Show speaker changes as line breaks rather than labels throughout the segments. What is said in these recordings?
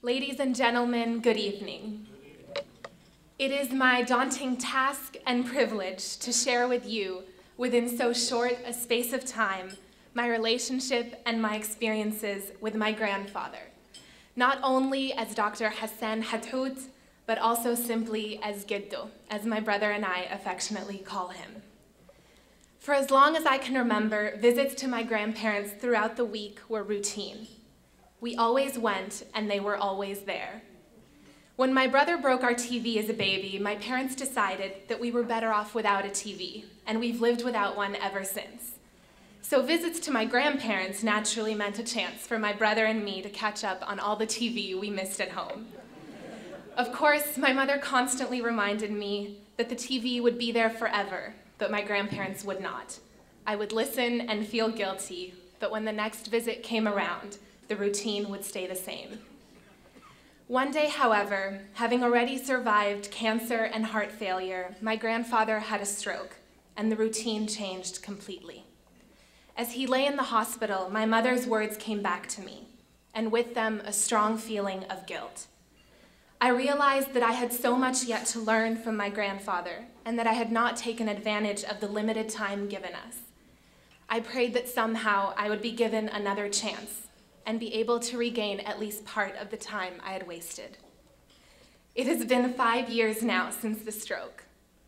Ladies and gentlemen, good evening. It is my daunting task and privilege to share with you, within so short a space of time, my relationship and my experiences with my grandfather, not only as Dr. Hassan Hathout, but also simply as Giddo, as my brother and I affectionately call him. For as long as I can remember, visits to my grandparents throughout the week were routine. We always went, and they were always there. When my brother broke our TV as a baby, my parents decided that we were better off without a TV, and we've lived without one ever since. So visits to my grandparents naturally meant a chance for my brother and me to catch up on all the TV we missed at home. Of course, my mother constantly reminded me that the TV would be there forever, but my grandparents would not. I would listen and feel guilty, but when the next visit came around, the routine would stay the same. One day, however, having already survived cancer and heart failure, my grandfather had a stroke, and the routine changed completely. As he lay in the hospital, my mother's words came back to me, and with them a strong feeling of guilt. I realized that I had so much yet to learn from my grandfather, and that I had not taken advantage of the limited time given us. I prayed that somehow I would be given another chance, and be able to regain at least part of the time I had wasted. It has been 5 years now since the stroke.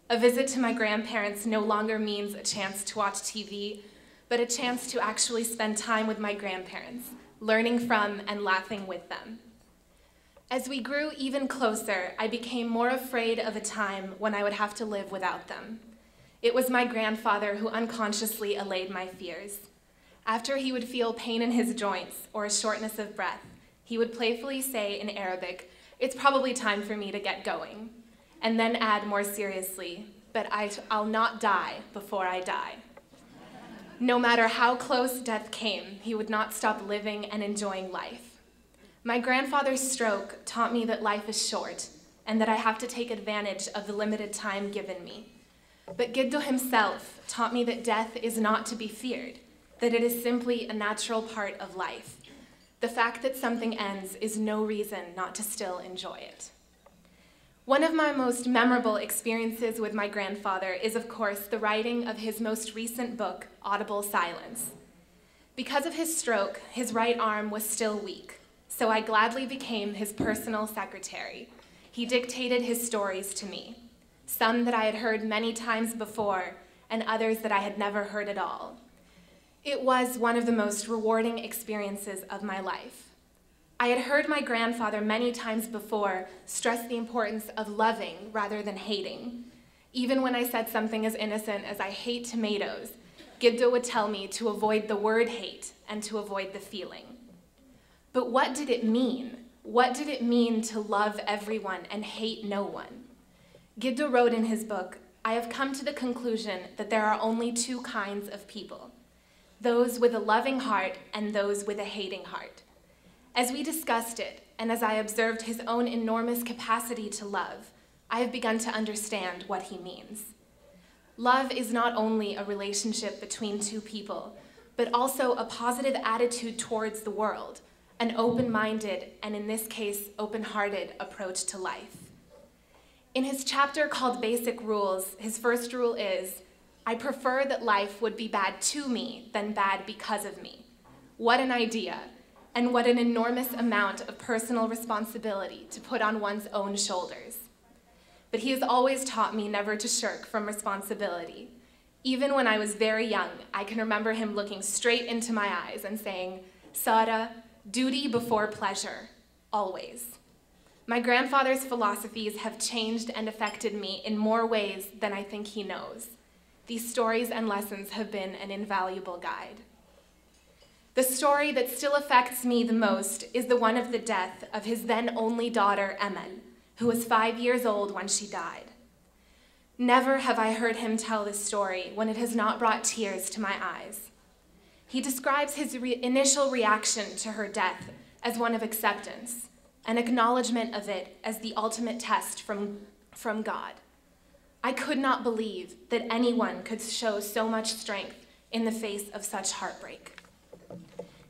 A visit to my grandparents no longer means a chance to watch TV, but a chance to actually spend time with my grandparents, learning from and laughing with them. As we grew even closer, I became more afraid of a time when I would have to live without them. It was my grandfather who unconsciously allayed my fears. After he would feel pain in his joints or a shortness of breath, he would playfully say in Arabic, "It's probably time for me to get going," and then add more seriously, "But I'll not die before I die." No matter how close death came, he would not stop living and enjoying life. My grandfather's stroke taught me that life is short and that I have to take advantage of the limited time given me. But Giddo himself taught me that death is not to be feared, that it is simply a natural part of life. The fact that something ends is no reason not to still enjoy it. One of my most memorable experiences with my grandfather is, of course, the writing of his most recent book, Audible Silence. Because of his stroke, his right arm was still weak, so I gladly became his personal secretary. He dictated his stories to me, some that I had heard many times before, and others that I had never heard at all. It was one of the most rewarding experiences of my life. I had heard my grandfather many times before stress the importance of loving rather than hating. Even when I said something as innocent as "I hate tomatoes," Giddo would tell me to avoid the word hate and to avoid the feeling. But what did it mean? What did it mean to love everyone and hate no one? Giddo wrote in his book, "I have come to the conclusion that there are only two kinds of people, those with a loving heart and those with a hating heart." As we discussed it, and as I observed his own enormous capacity to love, I have begun to understand what he means. Love is not only a relationship between two people, but also a positive attitude towards the world, an open-minded, and in this case, open-hearted approach to life. In his chapter called Basic Rules, his first rule is, "I prefer that life would be bad to me than bad because of me." What an idea, and what an enormous amount of personal responsibility to put on one's own shoulders. But he has always taught me never to shirk from responsibility. Even when I was very young, I can remember him looking straight into my eyes and saying, "Sarah, duty before pleasure, always." My grandfather's philosophies have changed and affected me in more ways than I think he knows. These stories and lessons have been an invaluable guide. The story that still affects me the most is the one of the death of his then only daughter, Emel, who was 5 years old when she died. Never have I heard him tell this story when it has not brought tears to my eyes. He describes his initial reaction to her death as one of acceptance, an acknowledgement of it as the ultimate test from God. I could not believe that anyone could show so much strength in the face of such heartbreak.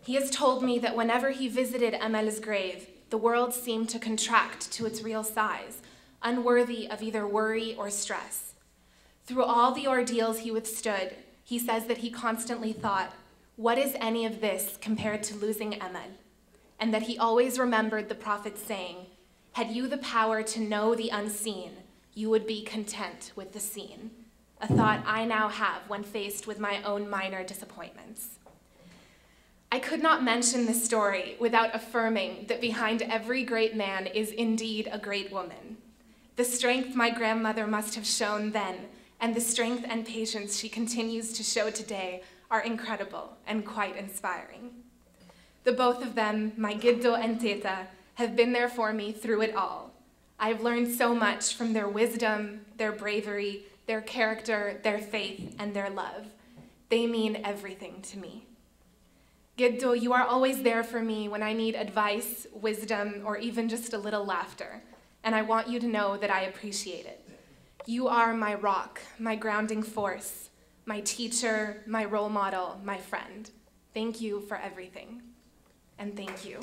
He has told me that whenever he visited Emel's grave, the world seemed to contract to its real size, unworthy of either worry or stress. Through all the ordeals he withstood, he says that he constantly thought, "What is any of this compared to losing Emel?" And that he always remembered the prophet's saying, "Had you the power to know the unseen, you would be content with the seen," a thought I now have when faced with my own minor disappointments. I could not mention this story without affirming that behind every great man is indeed a great woman. The strength my grandmother must have shown then, and the strength and patience she continues to show today, are incredible and quite inspiring. The both of them, my Giddo and Teta, have been there for me through it all. I have learned so much from their wisdom, their bravery, their character, their faith, and their love. They mean everything to me. Giddo, you are always there for me when I need advice, wisdom, or even just a little laughter, and I want you to know that I appreciate it. You are my rock, my grounding force, my teacher, my role model, my friend. Thank you for everything, and thank you.